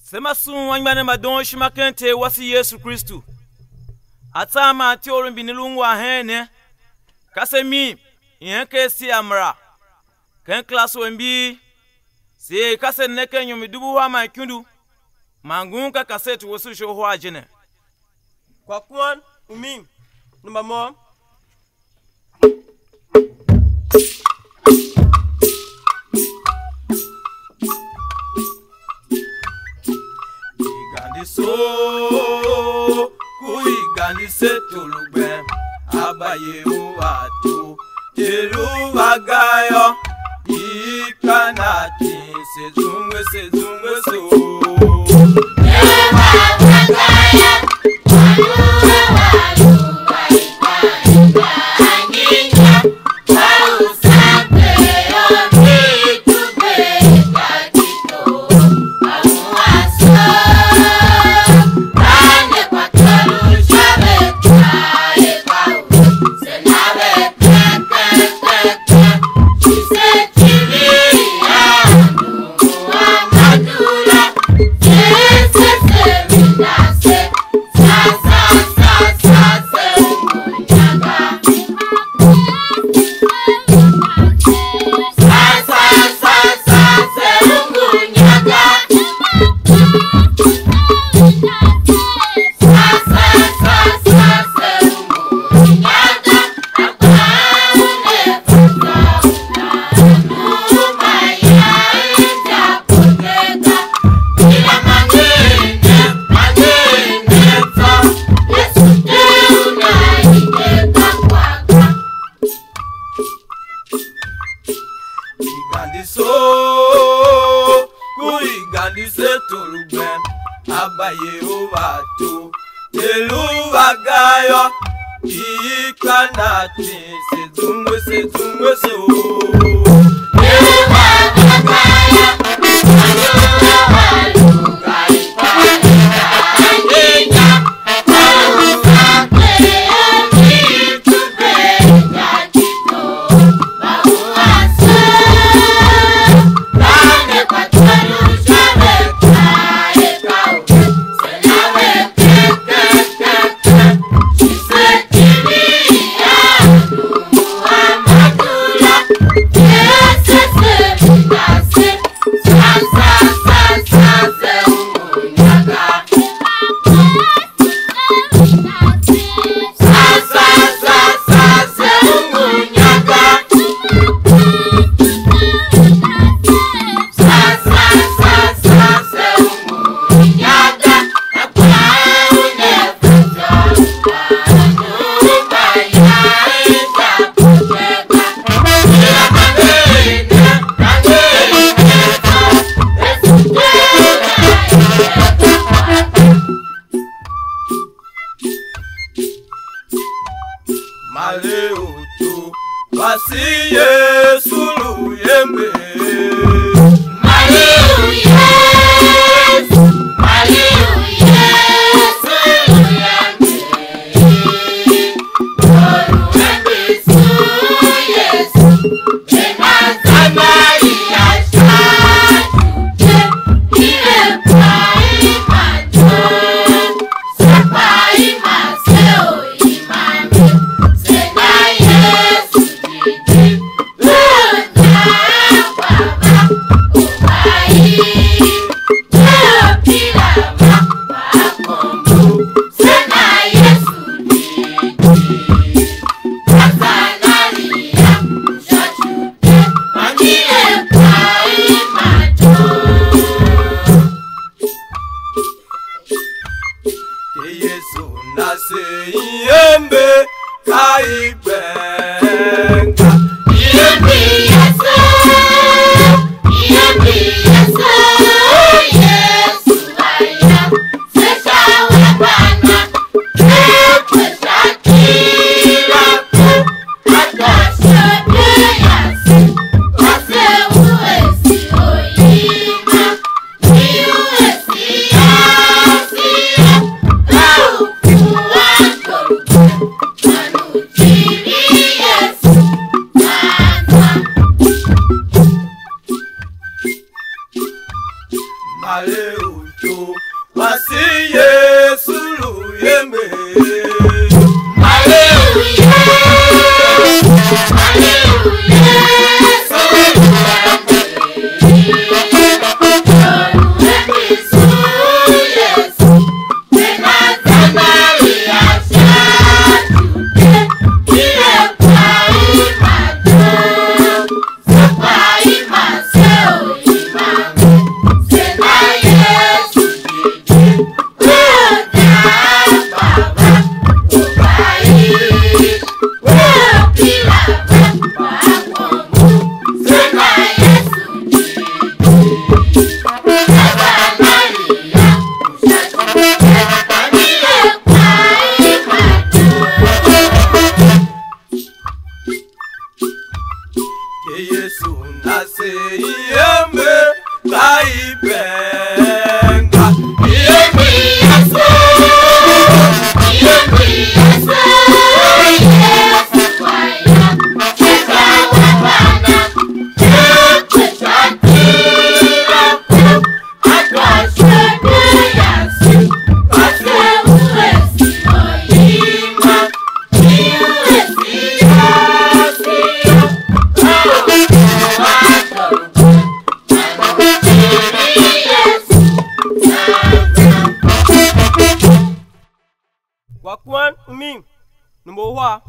Semasun wanyane madon shimakente wasi Yesu KRISTU. Atama ati orumbi nilungu ahene. Kasemi Nkst Amera. Ken KELASE wembi. Si kase neke nyomidubu wa maikundu. Mangunka kasetu wosu shoho ajene. Kwa kuan uming number mom. So kuigani setulugbe abaye uwatu telu bagayo ikanati sezungwe so kuigani setulugbe abaye uwatu telu bagayo ikanati sezungwe so Maleutu wasi Yesu luyembe Yesu nase yembe kaibenga yembe Yesu aya sesa wabana kweshakira ku atasebe yasi ase uwesi oyima uwesi yasi Maleutu Yesu nase yembe kaibenga yembe Yesu yembe Yesu Wakwan uming number 1.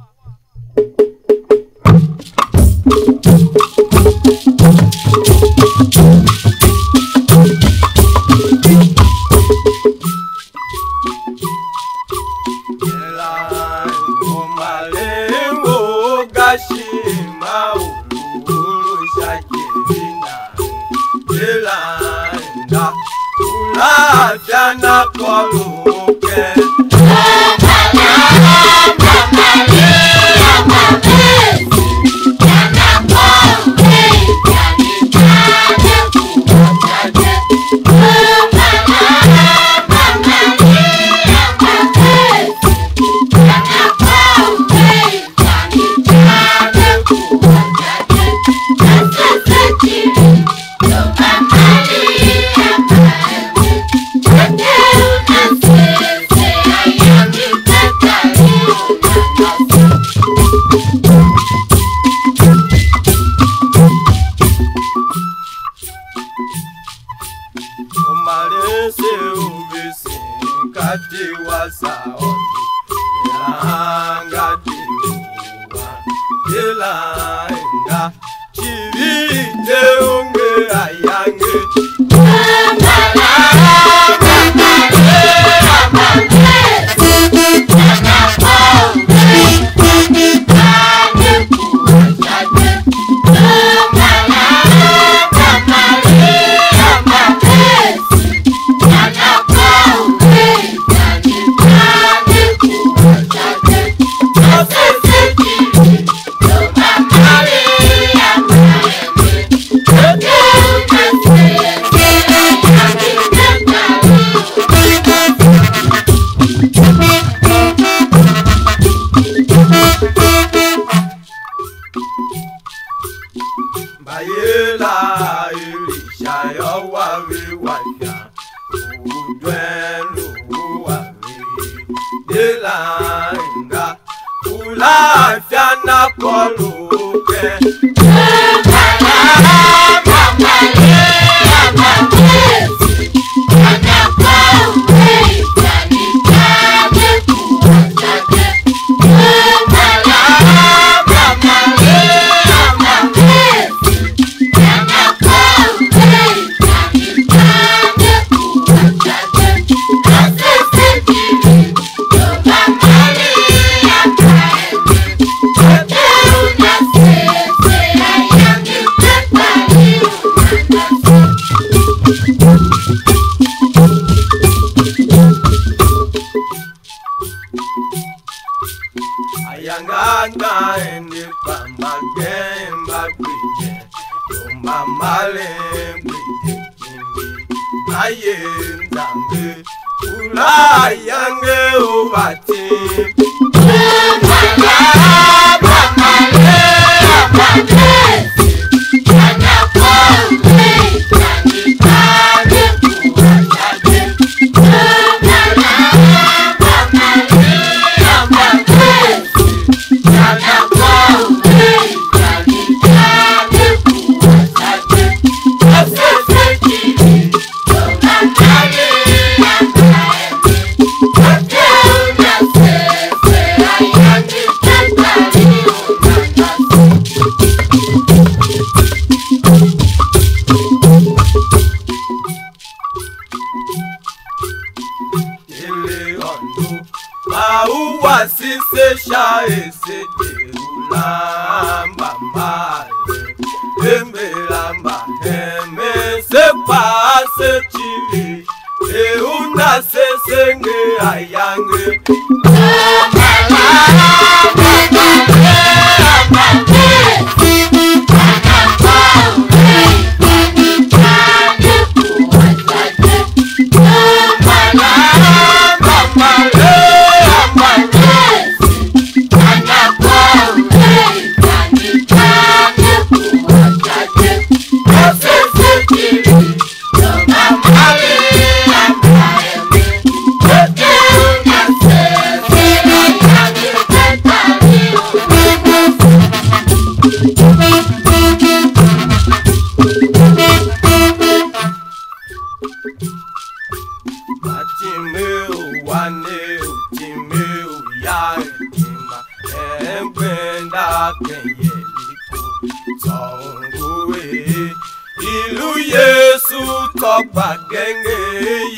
Ìlú Jésù tọgbà gẹ́gẹ́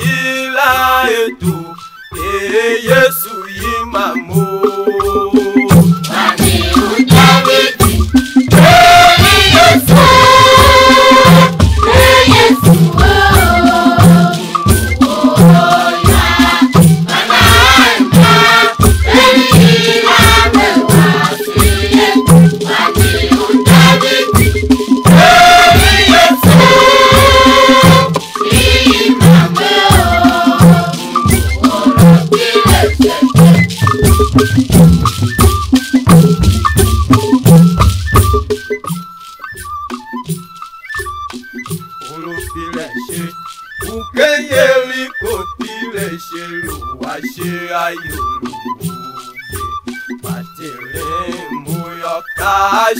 yìí láyé tó, Jésù yìí máa mú. Wàní Dávídì, Jésù, Jésù oya, bàbá ẹ̀ka, èyí lábẹ́wà sílẹ̀. Wàní Dávídì.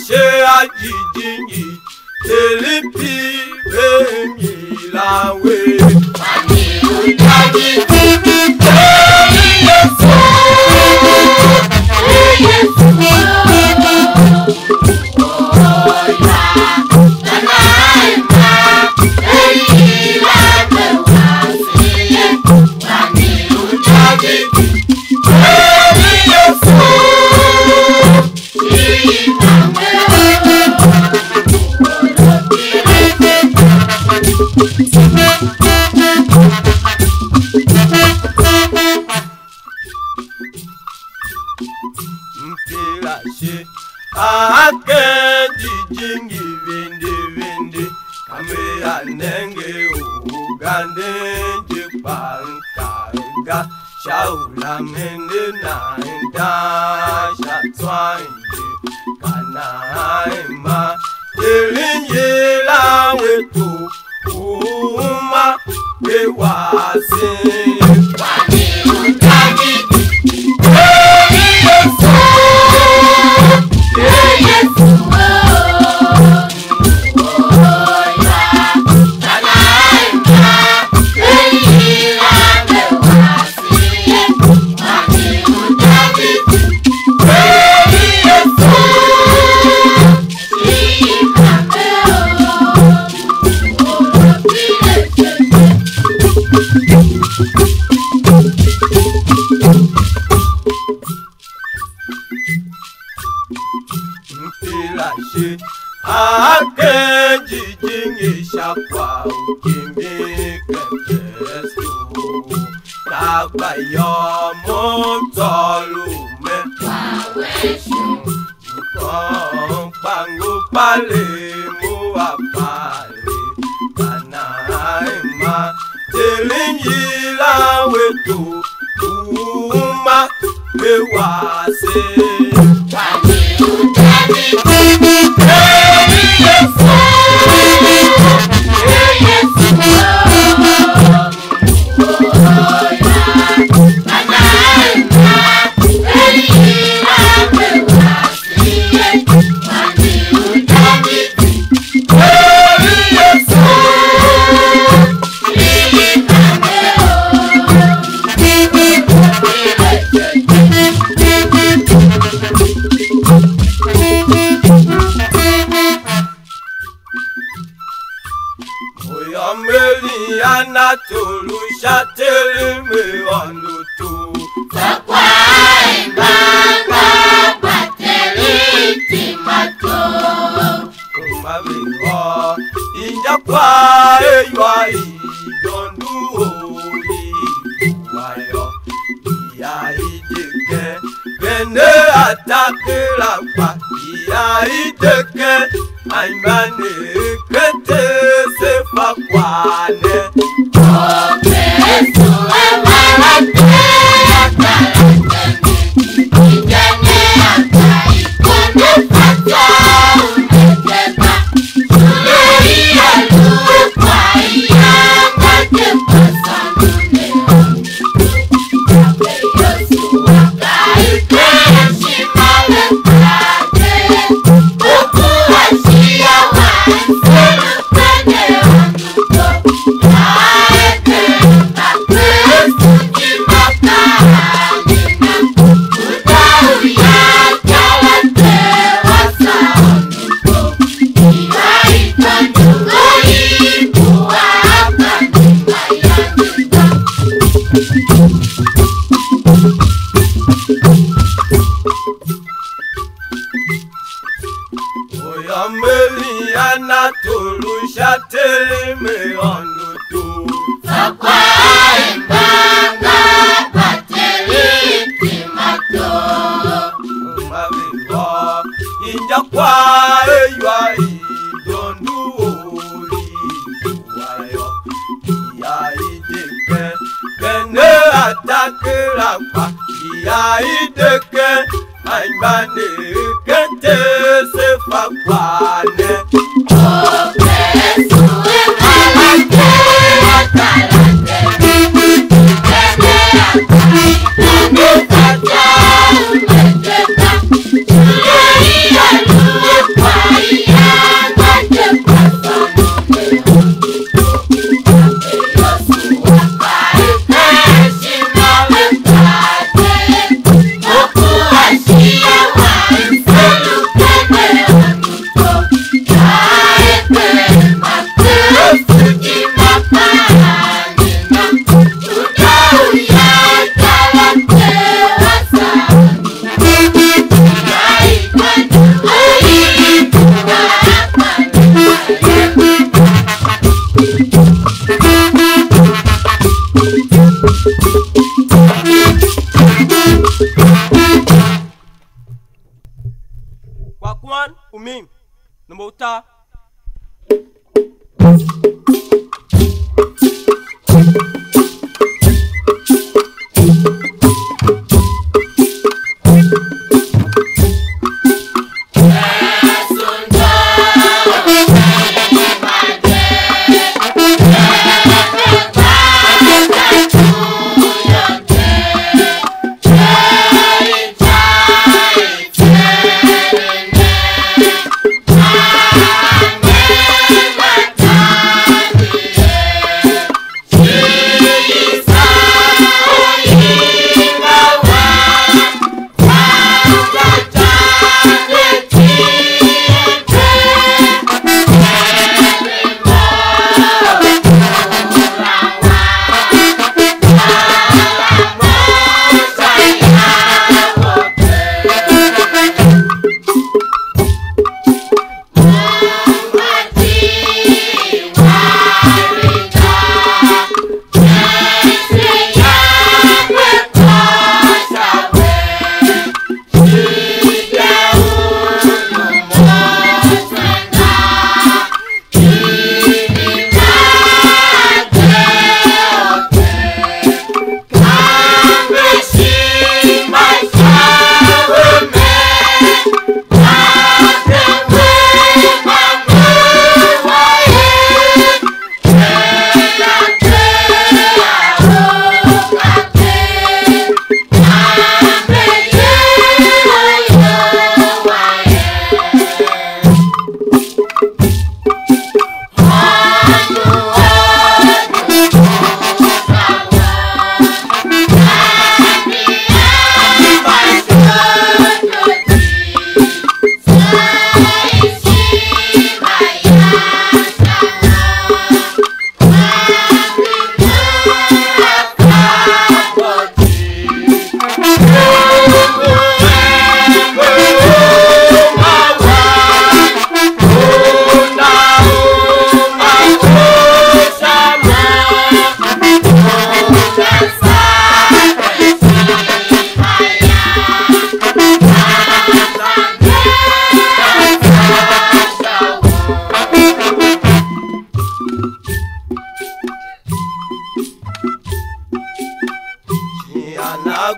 Ṣe àjíjìnyí tẹ̀lépì bẹ́ẹ̀ni láwé. Wàní Dávídì, Jésù, Jésù oya, bàbá ẹ̀ka, èyí lábẹ́wà sílẹ̀. Wàní Dávídì, Jésù. Akejijingi vende vende kamea nenge ugande jipankanga shaula mende na enda shatwanje kanaima telinye lawetu uma bewase. Wàní Dávídì, Jésù. Jésù oya, bàbá ẹ̀ka, èyí lábẹ́wà sílẹ̀. Wàní Dávídì, Jésù yìí kàwé ṣe akejijingi ṣàpà òkèmí kẹ̀kẹ́ so lágbàyọ mọ́tọ́lù mẹ́fà wẹ̀ṣù nǹkan pàǹgó palẹ̀ mú àpàlẹ̀ kàná ẹ̀ma tẹ̀lé yìí láwẹ̀ tó kùmà gbé wá sí. Wàní Dávídì, Jésù, Jésù oya, bàbá ẹ̀ka, èyí lábẹ́wà sílẹ̀. Wàní Dávídì, Jésù yìí kàwé Anatolu shatele me onutu. Sakwa ibanga bateri timato. Kumabiho injakwa eywa idondu oli wayo. Iya ideke bene atake lakwa. Iya ideke aimane kete sefa kwane. Oh, Ameliana tulusha teleme onutu. Sakwa imbanga bateri timato. Maviwa injakwa eywa idondu oli wayo. Ya ideke kene atakira kwa. Ya ideke aibane kente se fakwane. Oh, KRISTU emalate atalate. Kene atai kene taja umejeta. Iya luwe kwa iya majepa sonume unito. Ape yosu wakai keshima wekate. Oku ashia waiselu kene unito. Kaepe makrufu jimapanina. Tudauya talate wasani. Wakwan umim numauta.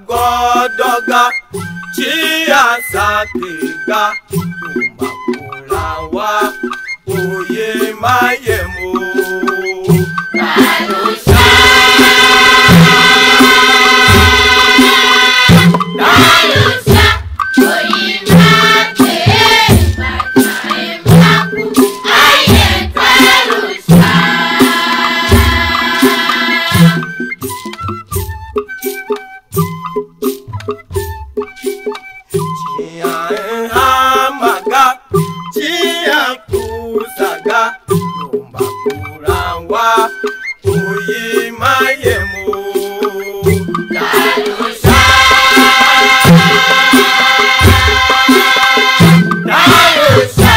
Godoga chia sakega umakulawa oye mayemu Dalusha oyinate batae maku aye dalusha. hamaga chia kusaga umakulawa oye mayemu Dalusha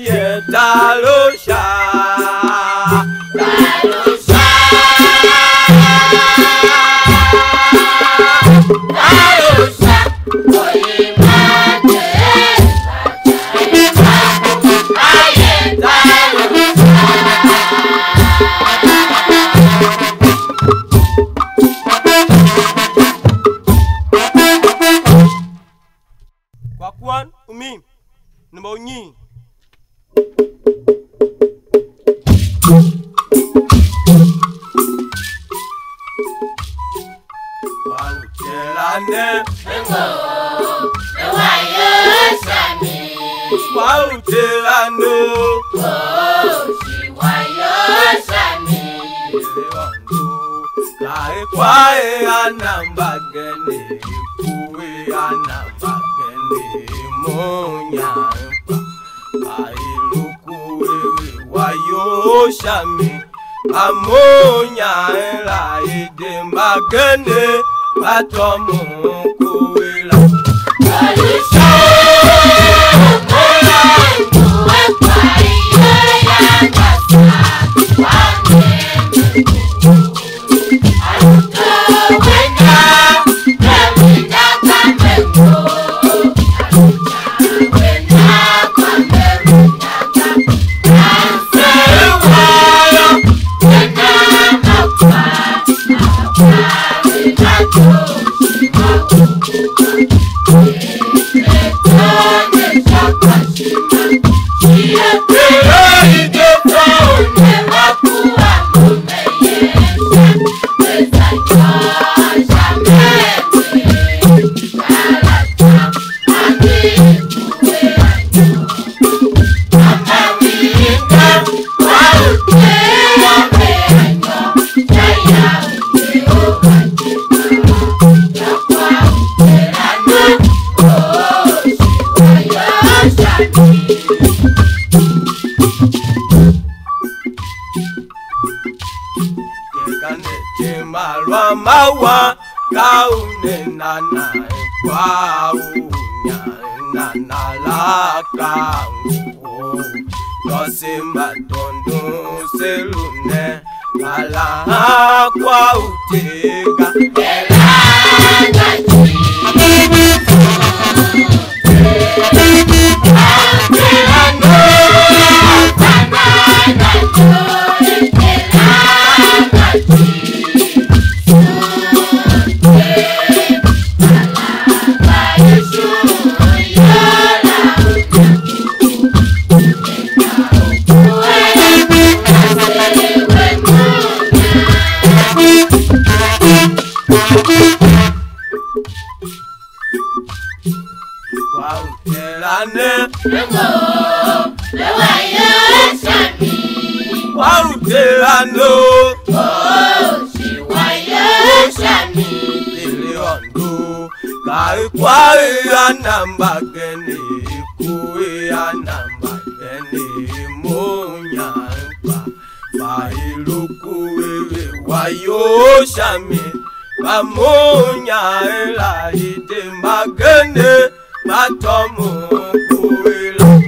ye dalosha. Kwakuan umi number nyi. Wautelane NONGO, ewayo sami. Wautelano Shiwayo sami. Lewandu Kae kwae anambagene Kuwe anambagene Monyampa Kailuku wewe wayo shami Amonya ela idembagene Patomo kuwela Malwa mawa kaune nana kwa unya nana la kangu yose madondo selune ala kwa utega Wautelane NONGO, ewayo sami. Wautelano Shiwayo sami. Lewandu Kae kwae anambagene Kuwe anambagene Monyampa Bailuku wewe wayo shami Bamonya ela idembagene Matomo kuwela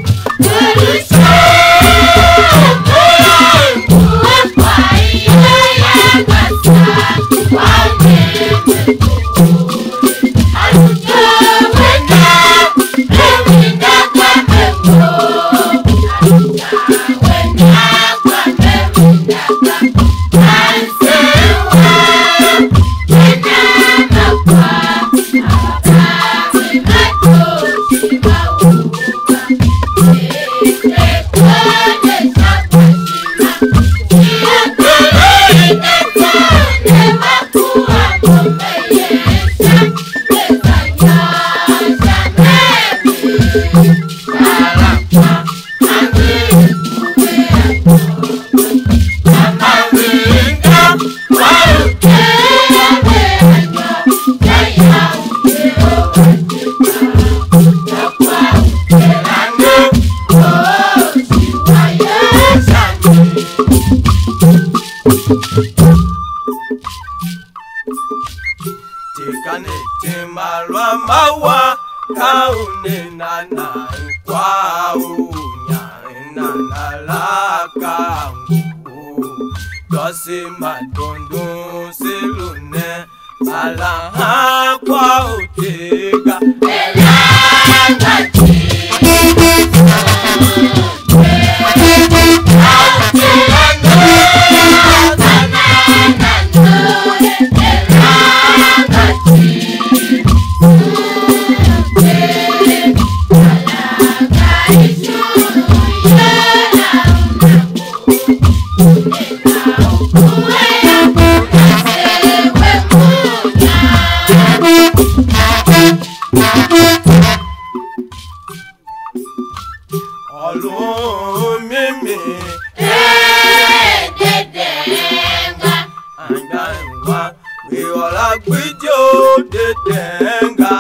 Tekane temalwa mawa kaune nana kwa unya nalaka Dosi matundu silune Alaha kwa utega Olu mimi dedenga Angawa we ola gbijo dedenga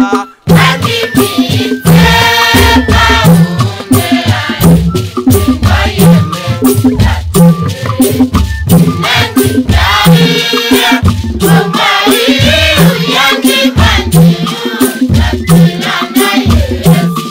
Adimi tepa umera Ayeme Nanti kaya Kumari uyangi bantu Takulana Yesu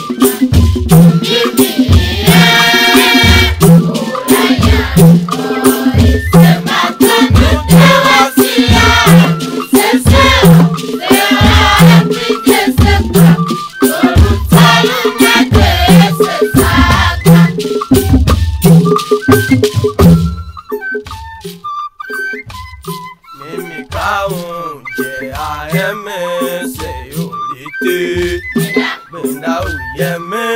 Mimi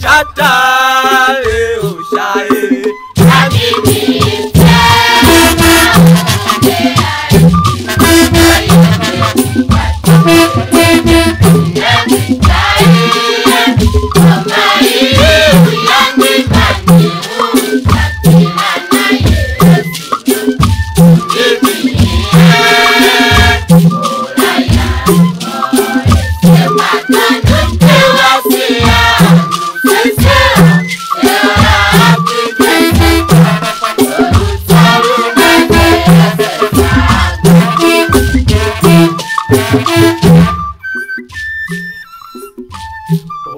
Shatale ushaye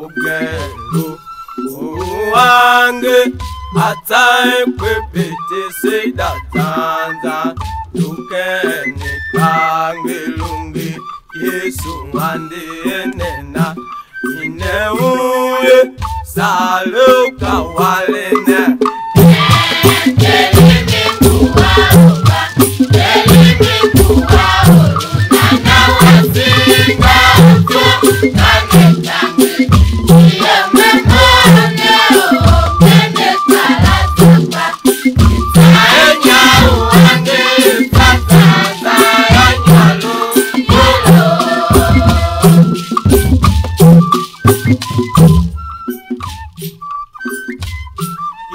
Ogelu uwange atai kwepete seda zanza Lukeni kangelungi Yesu ande enena Ineuye saluka walene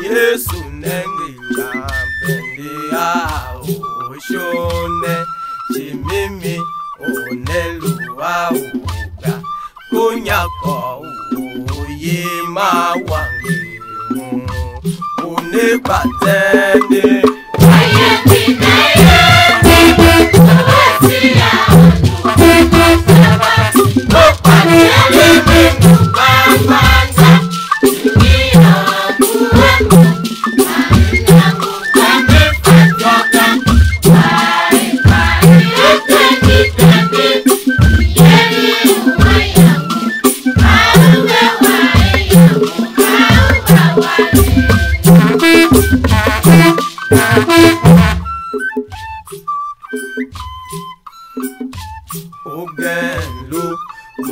Yesu nengi chambendi ao shone chimimi onelua uga kunyako uyima wange unibatende Ogelu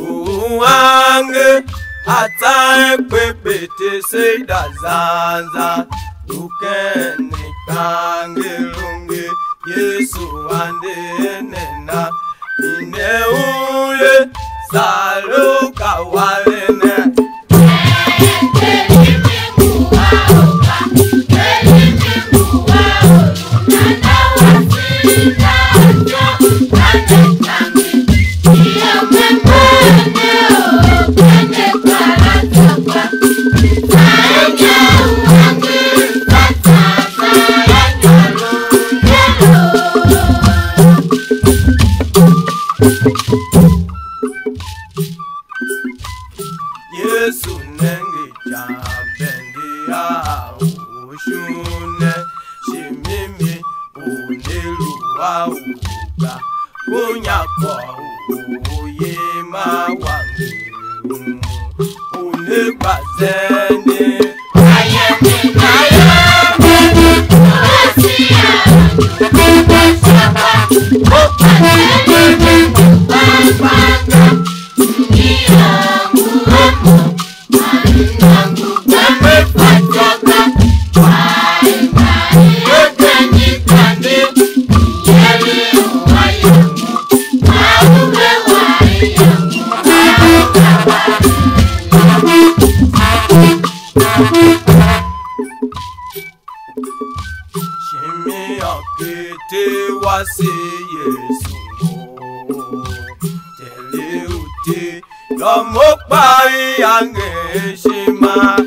uwange atai kwepete seda zanza Lukeni kangelungi Yesu ande enena Ineuye saluka walene ushune shimimi uneluwa uga unyako uyima wangu unebazene wasi Yesu tele uti lomo pai ange shima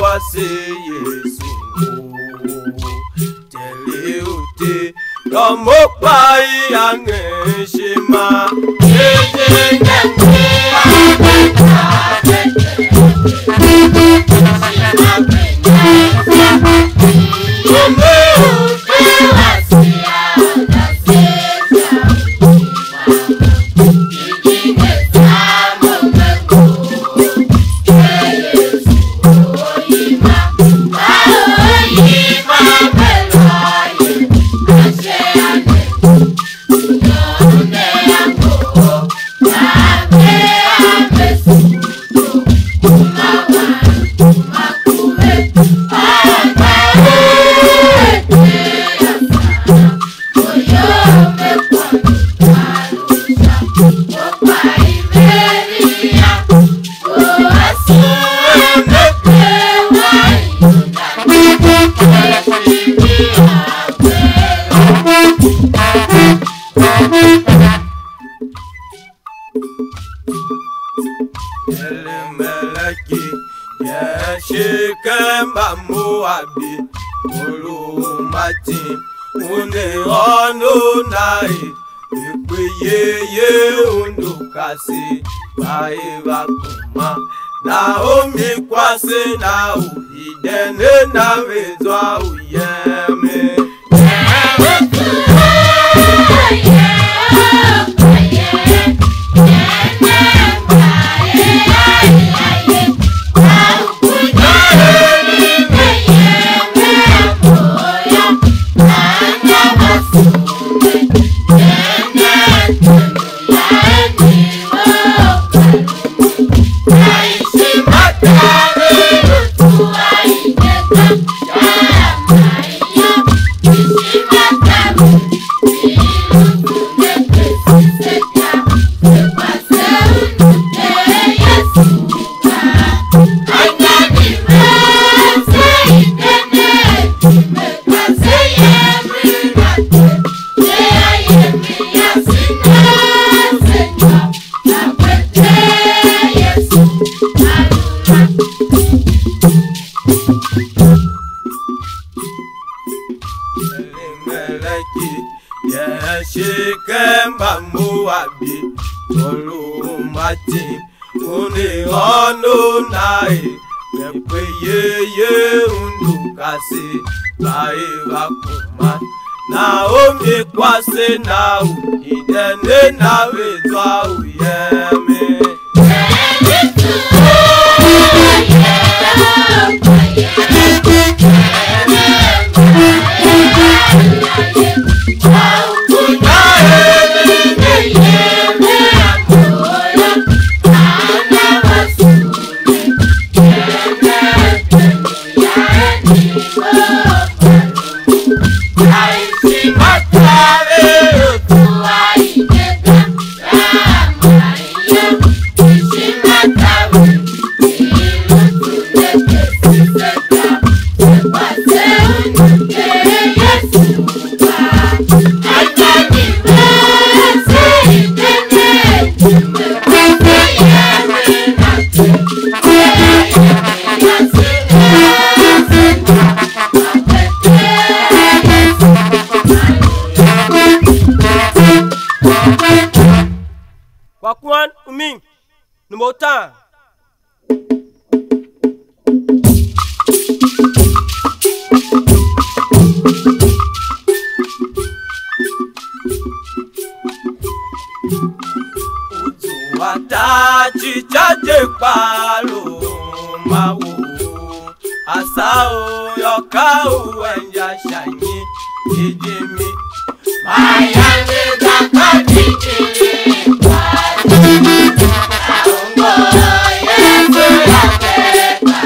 wasi Yesu tele uti lomo pai ange shima Meleki yeshikemba muabi olumati une ono nai ikweye undukasi baiva kuma Naomi kwase na idene na vezwa uyeme Yeshikemba muabi olumati une ono nai yekweye undukasi baiva kuma Naomi kwase na idene na vezwa uyeme time. Watachi chaje palo mawo asao yokau enja shanyi ijimi Mayande zakatitiri NONGO Yesu yakeka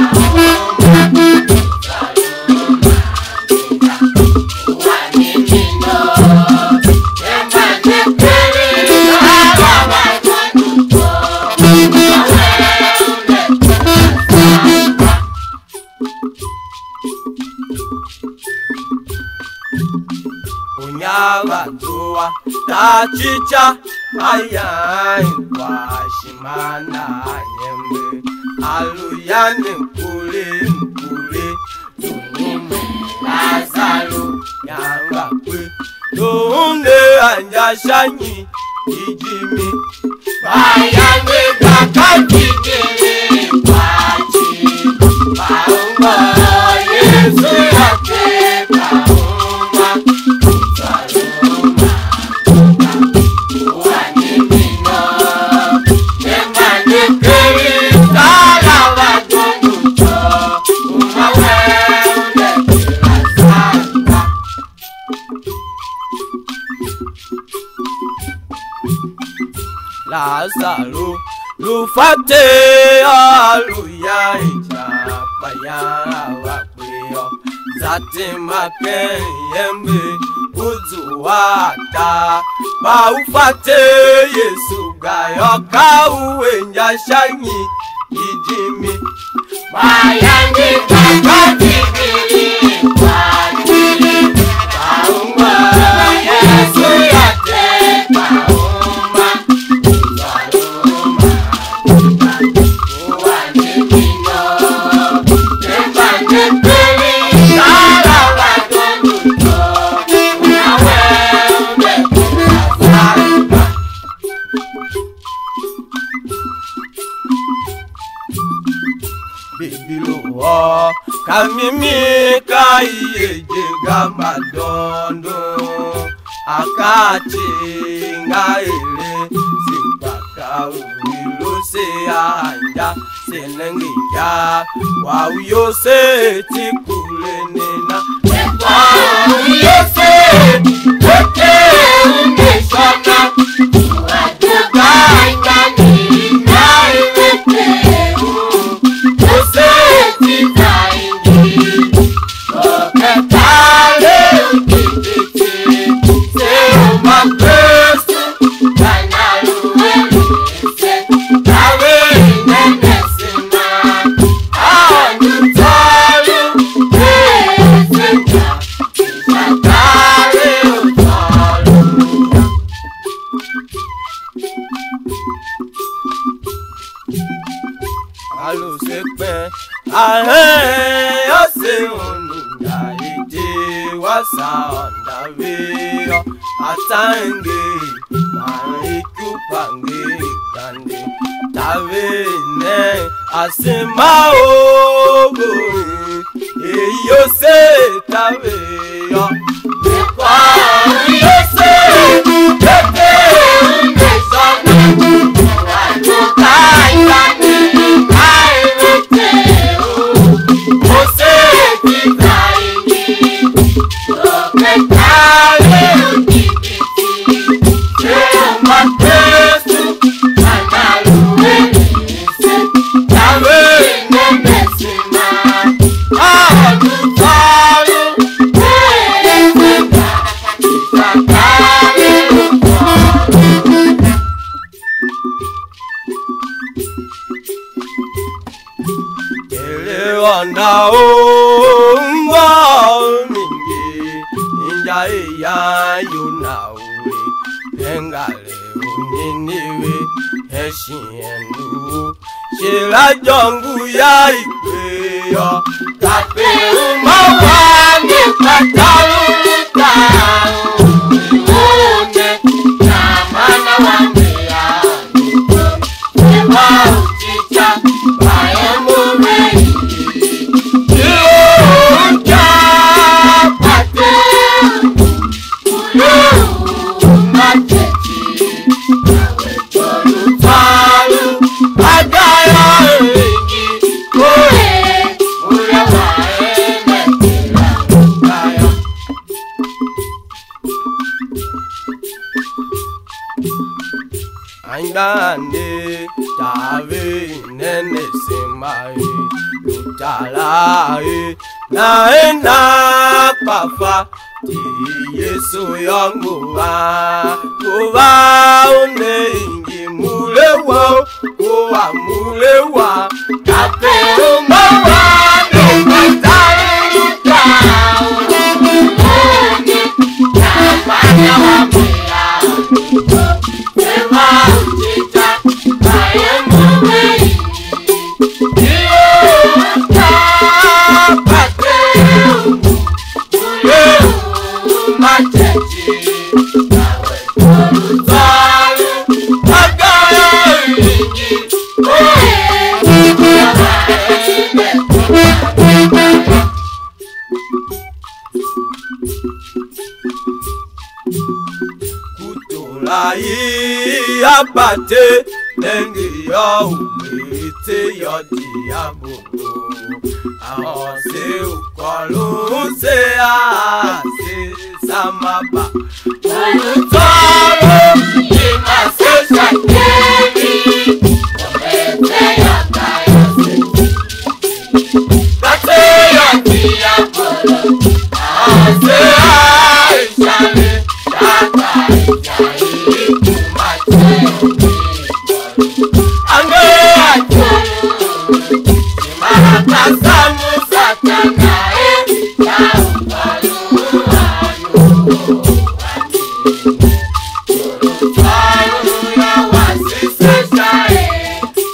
Unyawa tua tachicha ayai kwa shimana nyembe aluyane mkule tunime Lazaro yanga kwe tuunde anja shanyi ijimi Mayande zakatitiri kwachi NONGO Yesu yakeka Lazaro lufate aluya ichapaya wakweo zate makeyembe uzuwata baufate Yesu gayoka uwenja shanyi ijimi Mayande zakatitiri kwachi NONGO Yesu yakeka Bibiluwa kamimi kaiyeje gamadondo akachi ngaile sipaka uiluse anja senengia wauyose tikulenena Yesu wote umeshona watukaitani na iweteu Oseti zaidi oketale ukipiti seuma Kristu kanaluelese tawe inemesema anutalu esenya ishatale utalu alusepe ahe yose onuga ije wasa ondavio atange maikupange kande tavene asema ogo eyose taveo Kwa Yesu wote umeshona watukaitani na iweteu Oseti zaidi oketale ukipiti seuma Kristu kanaluelese tawe inemesema anutalu esenya ishatale Elewana umba mingi inja iya yunawe engale uniniwe eshienu shira jongu ya ikweyo Kape umawani katalulika uone na mana wambea Ewa uchi Gane Tavi Nene Simai Lutalai Naena Papa Ti Yesu yangu Kuwa une ingi mulewa Kuwa mulewa Kape umawa Nukataru lutao Uni Napanya wa mea Sema ujita Kaya mwei Iyo Kapate Machechi Nawe Tolu Agaya Ingi Kutulai abate Nengi yo umite yo diabo Ahon se ukolu se a se samaba Toro ima se shakeri Omete yo kaya se Kate yo diabo Ahon se a ishale Shaka ishale Kumache Ange achoro Simakasamu satanae Ya upalu ayo Toro ya wasise shae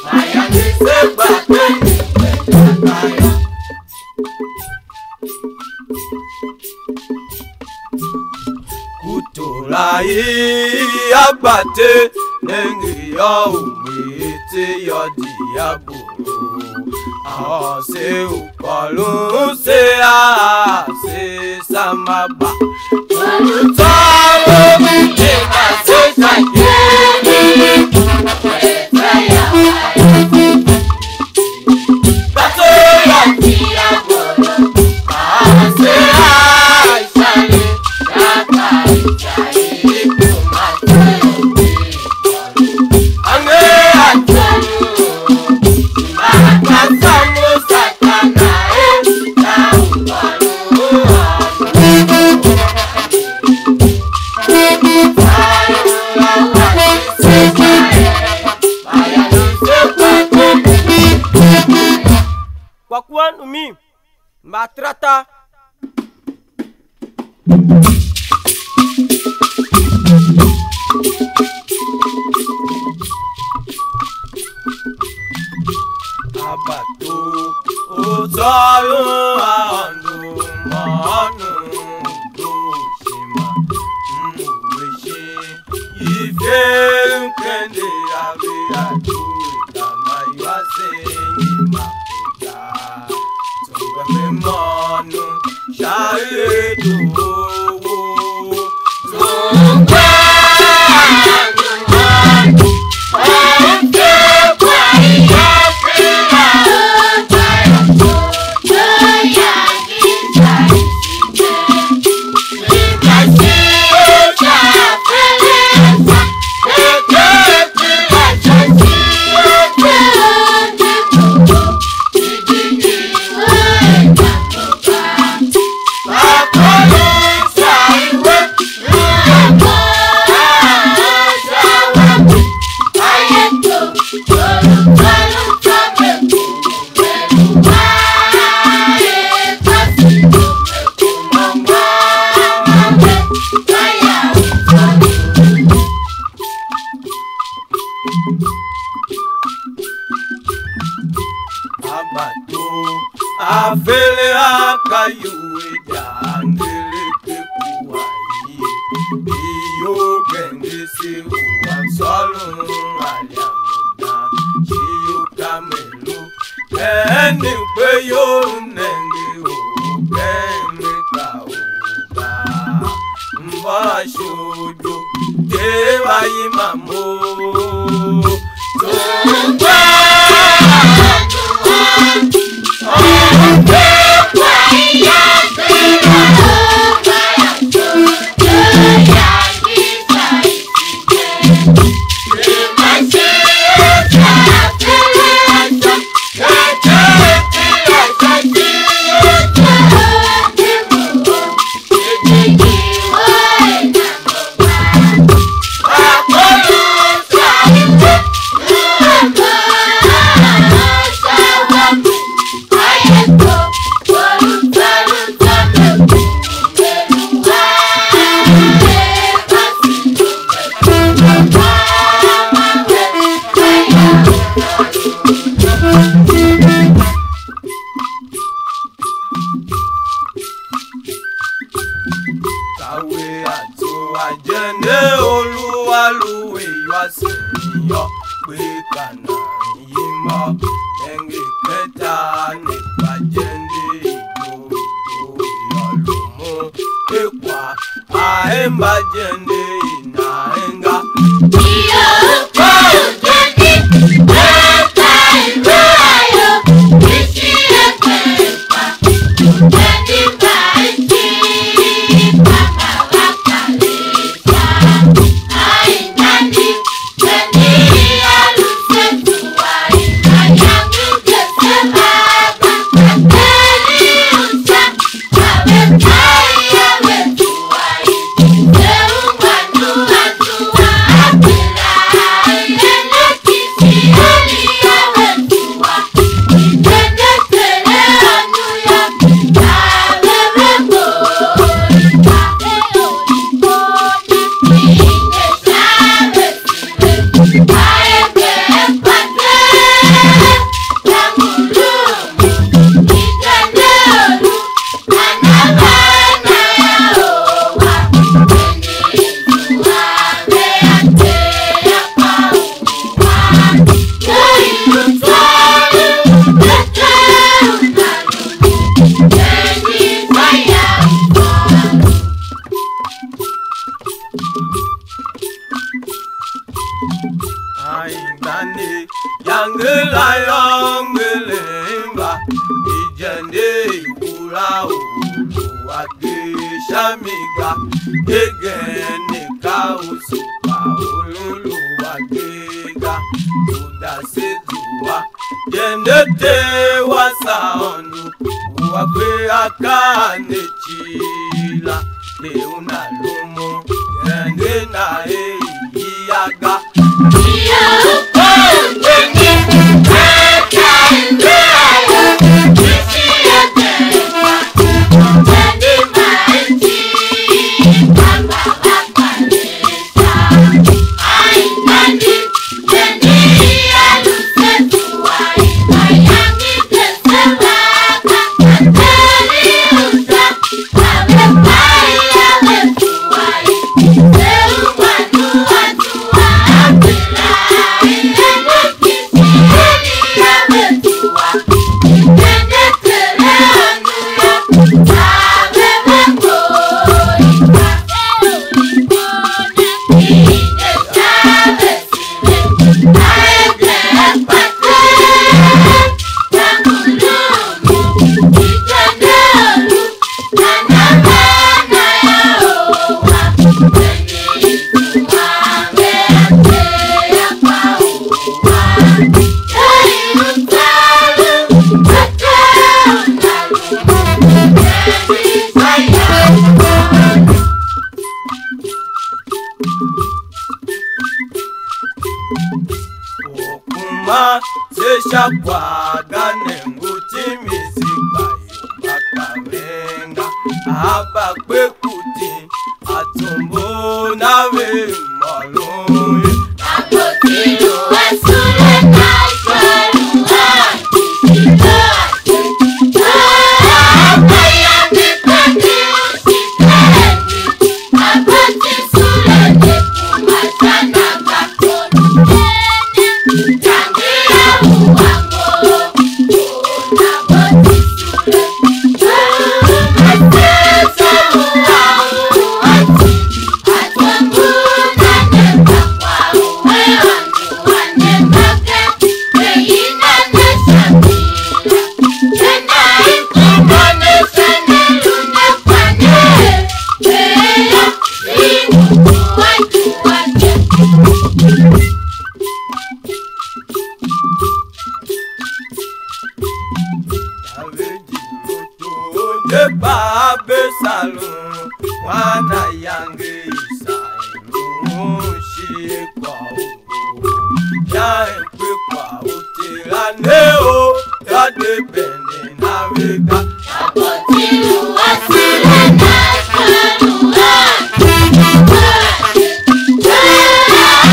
Maya nise bateni Kaya Kutulai abate Nengi yo umite yo diabo Ahon se ukolu se a se samaba Toro ima se shakeri Omete yo Kate yo diabo Ahon se a ishale Shaka ishale Kumache Ange achoro Simakasamu satanae Ya upalu Kwa kuwa umi Matrata Abato Otayo Aondu Manu Doshima Mwishi Ife Nkende Ave Atu Kama Yuase Imapega Tonga Memonu Shaedu Tonga Afele akayuwe jangele kekuwaye Iyo gendisi uwansolu aliamuna Shiyu kamelu Eni kweyo nenge ukeme kauga Mwa shudu Tewa imamo Tungwa I Jende ura ulu agisha miga Egene kausupa ululu agiga Uda sedua Jende te wasaonu Uwakwe akane chila Leuna lumo Jende na eiyaga Zesha kwa gane nguti mizikwa yubakavenga Aba kwe kuti atumbo nawe malonye Aboti uwa sule na kwaluwa Kishilo Abaya mipani ushikeni Aboti sule nekuma sana kakonu Wana yange isailu Shikwa ugo Ya empe kwa utira neo Ya depende na vega Aboti uwa sule na kwaluwa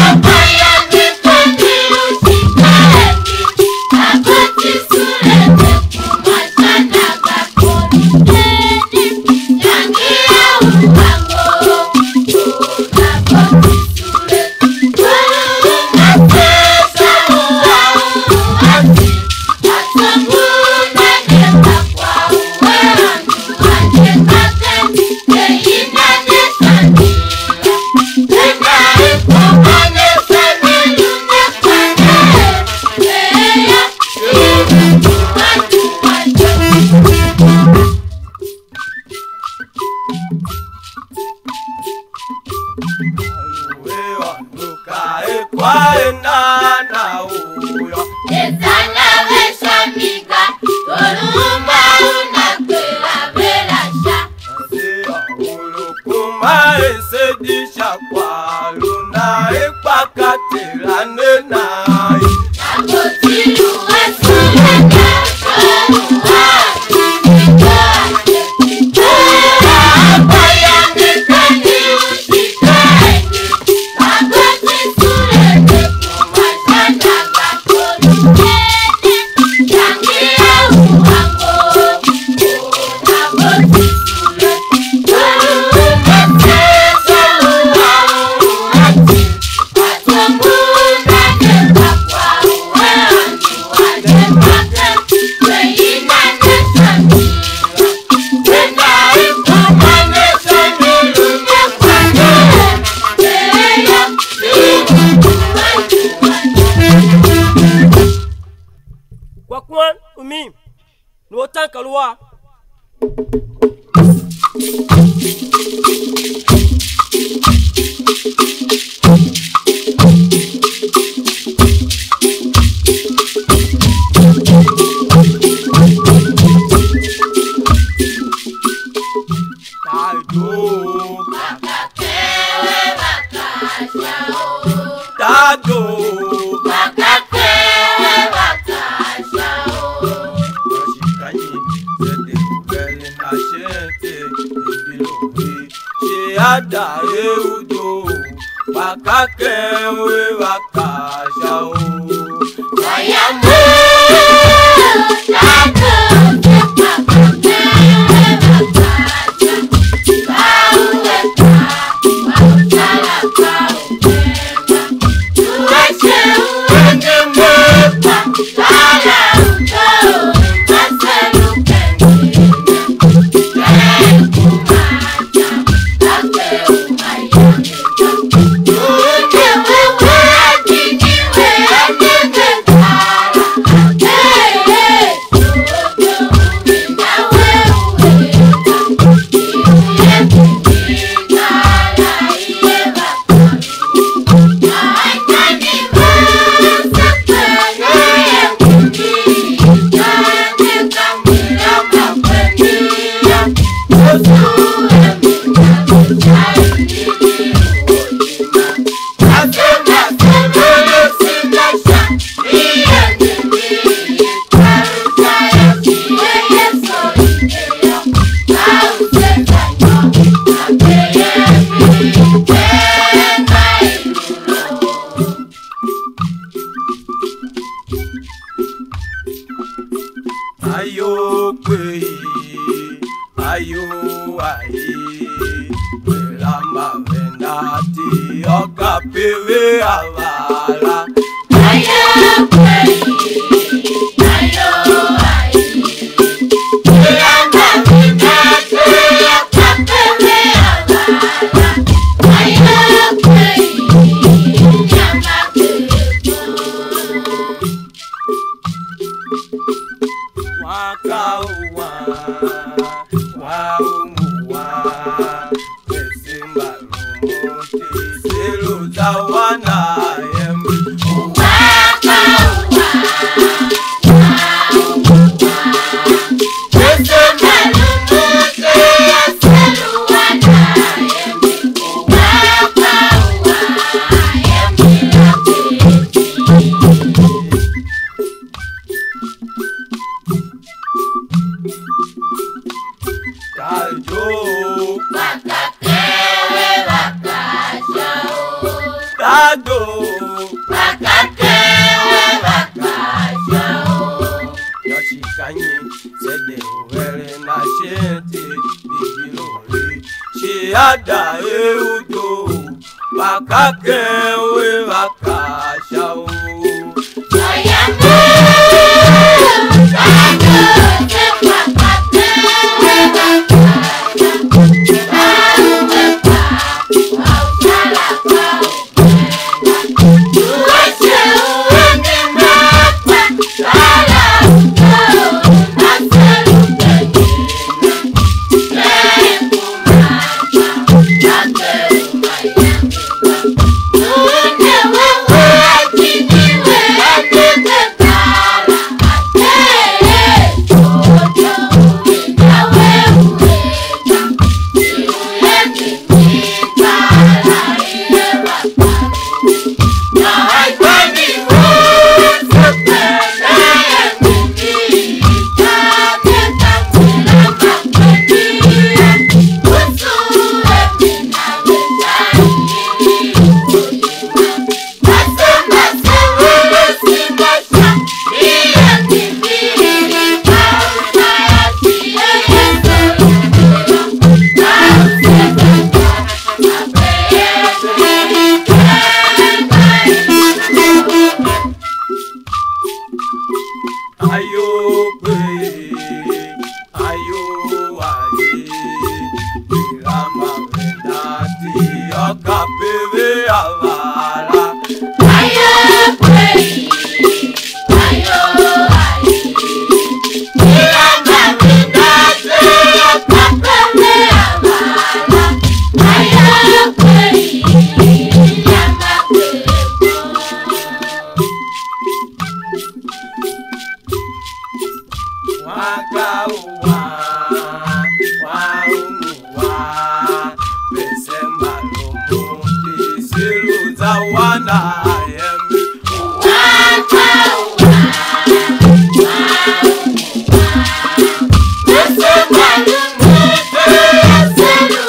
Abaya mipani ushikeni Aboti sule nekuma sana kakonu no tankalwa Ada eudo bakake we bakasha o Ayambo tato bakake we bakasha bauweka wautala kaupema tuwache uwenge mwepa lala uto maseluke Pewe avala Ada eudo bakake we bakasha o Ayambo tato bakake we bakasha bauweka wautala kaupema tuwache uwenge mwepa lala uto maseluke Thank you. Makawa, waumuwa, besemba lomo, bisiru zawana yembi. Makawa, besemba lomo, bisiru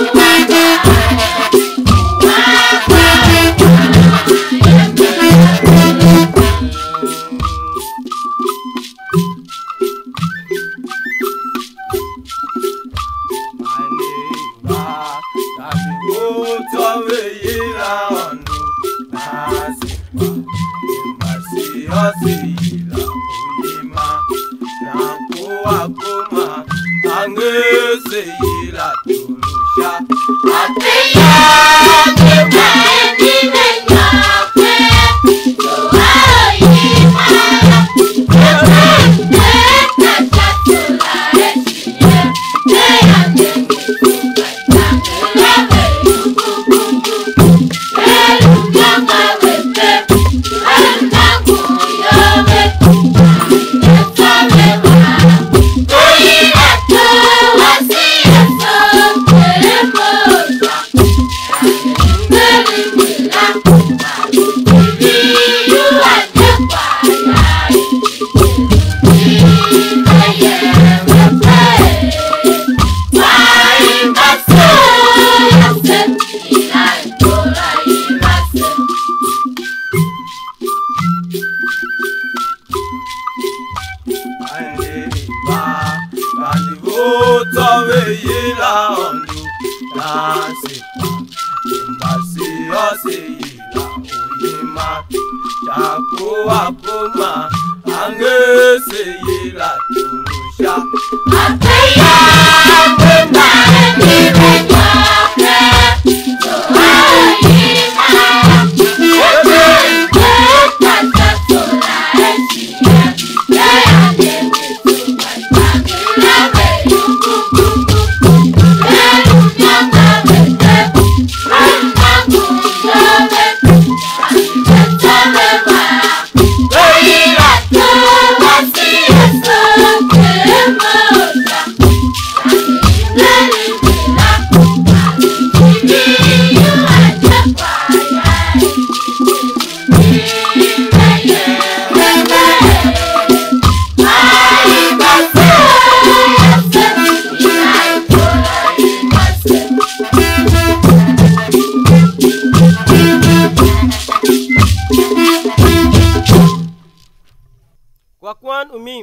Wakwan umi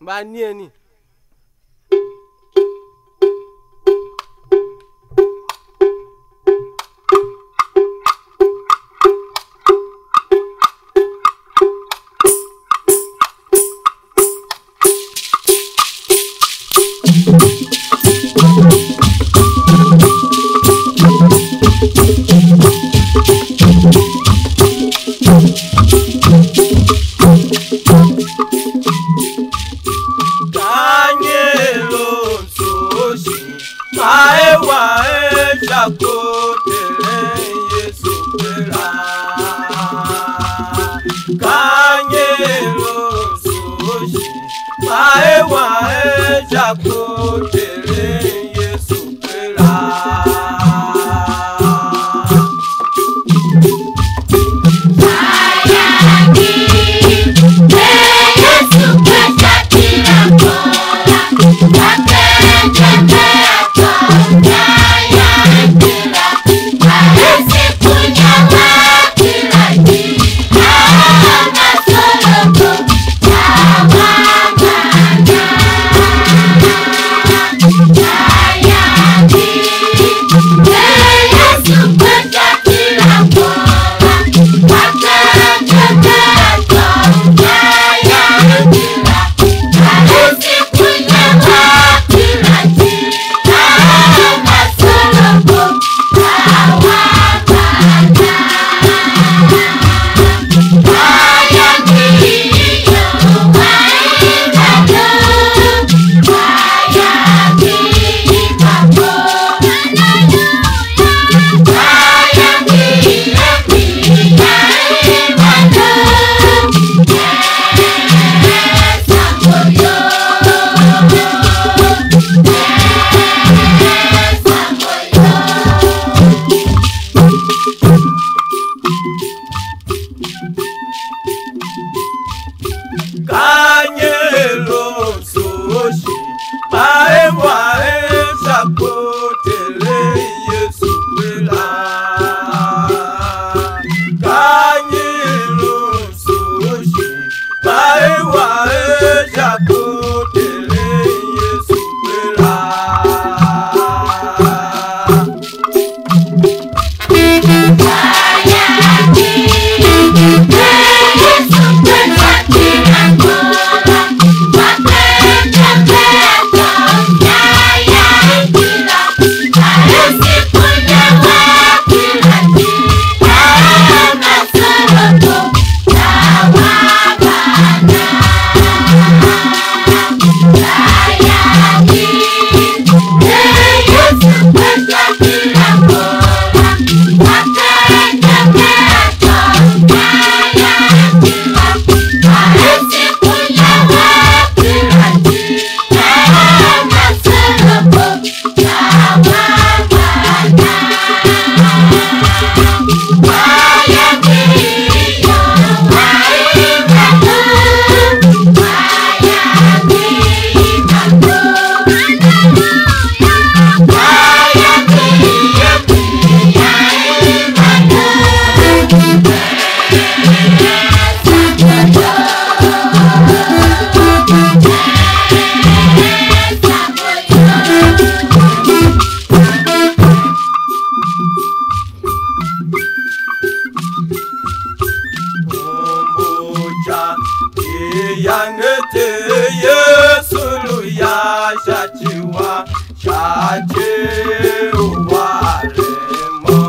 mbanieni. Yeah. suoshi maewa sapotele Yesu kwela kanyilo suoshi maewa sapotele Yesu kwela Yangete Yesu luya shachiwa shache uwaremo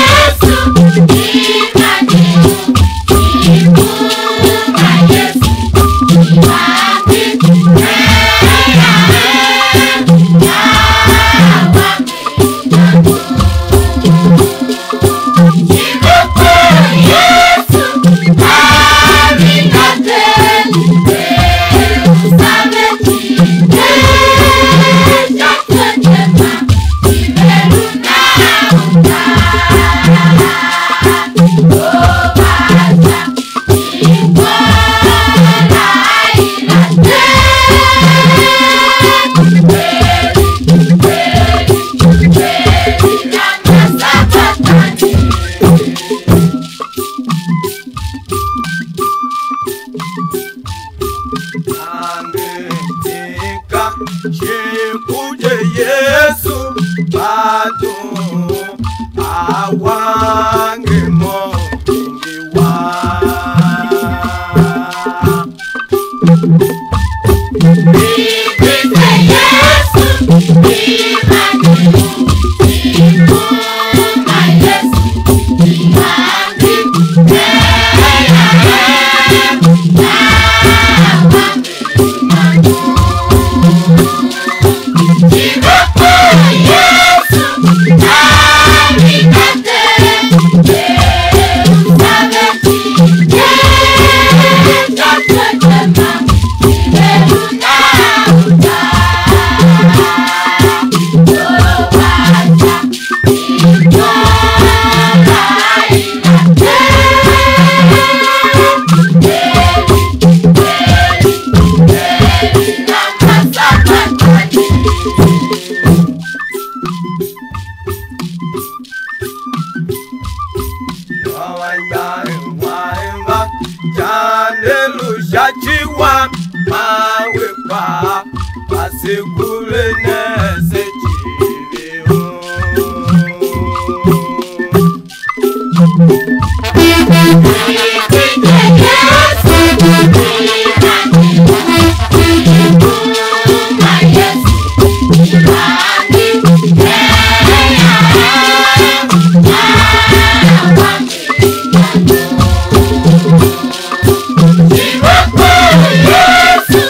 Yesu imani ikuma Yesu imani Shekuje Yesu bado awange mongiwa Bibite Yesu imani ikuma Yesu imani Shachiwa mawe pa pasekule nese chivio Yesu,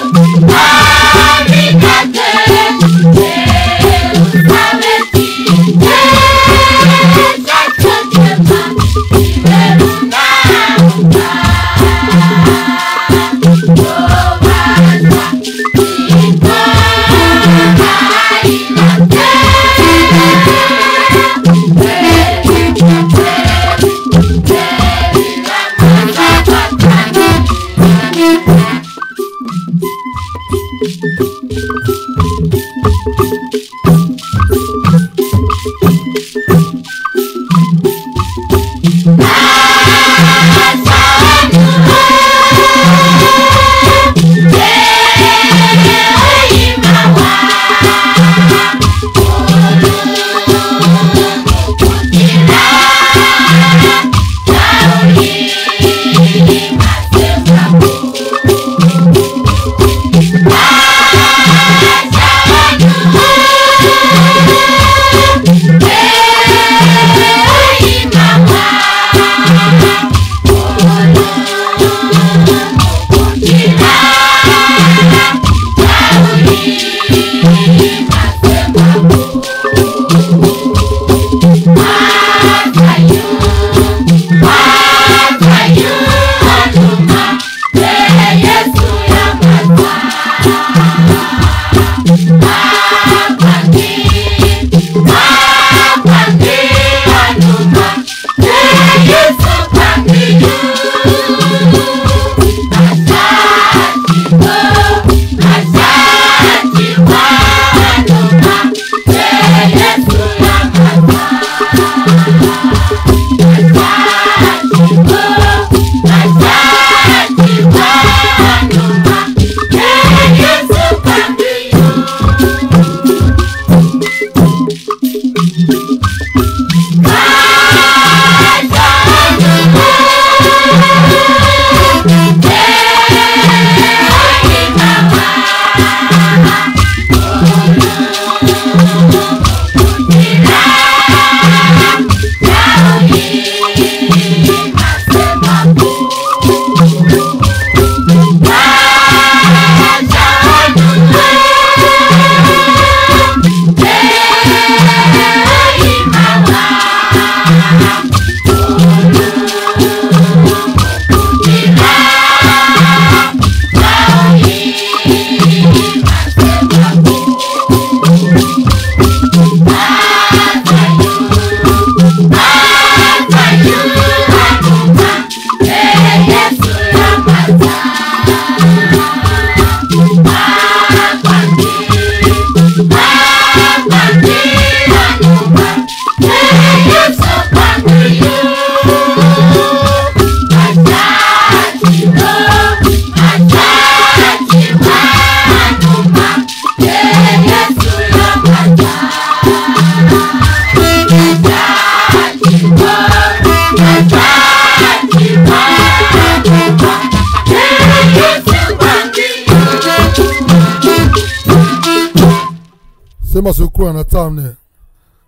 Sema Sokru and a time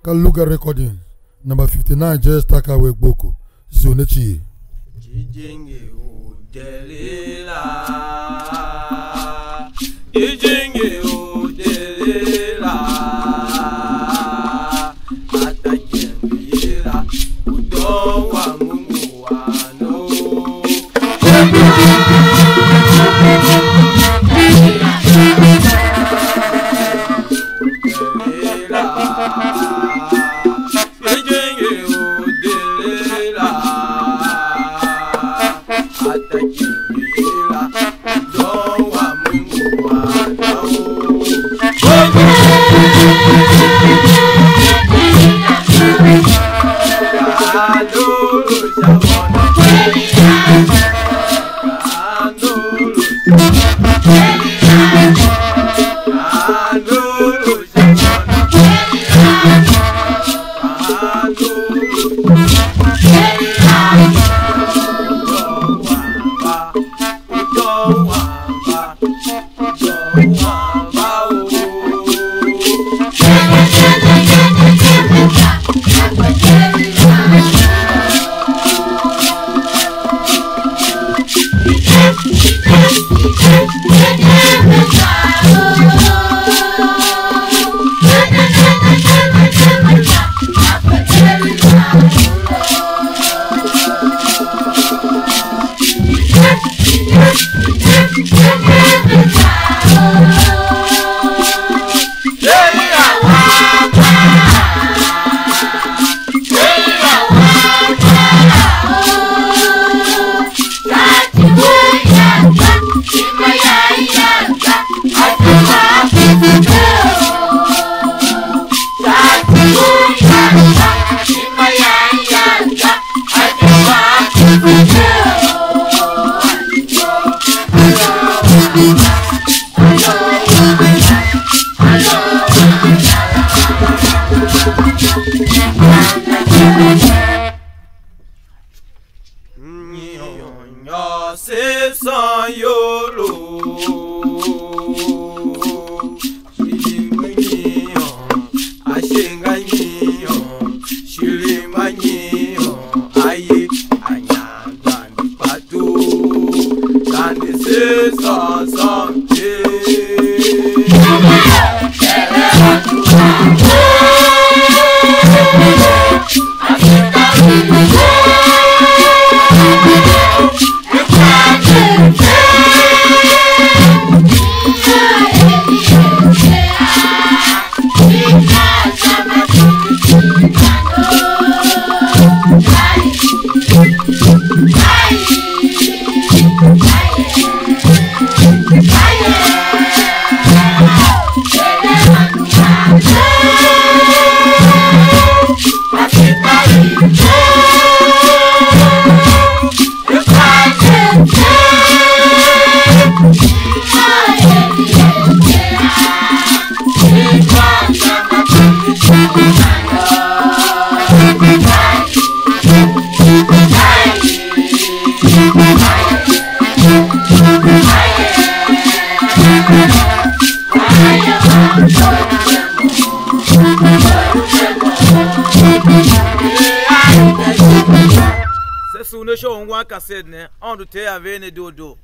can look at recording. Number 59, just Taka Wek Boko. Zunechi. Jijingi udelila. Jijingi udelila. Ata jembila. Udowa Mungu wano. Sesune show ngwa kaset ne on do te avene dodo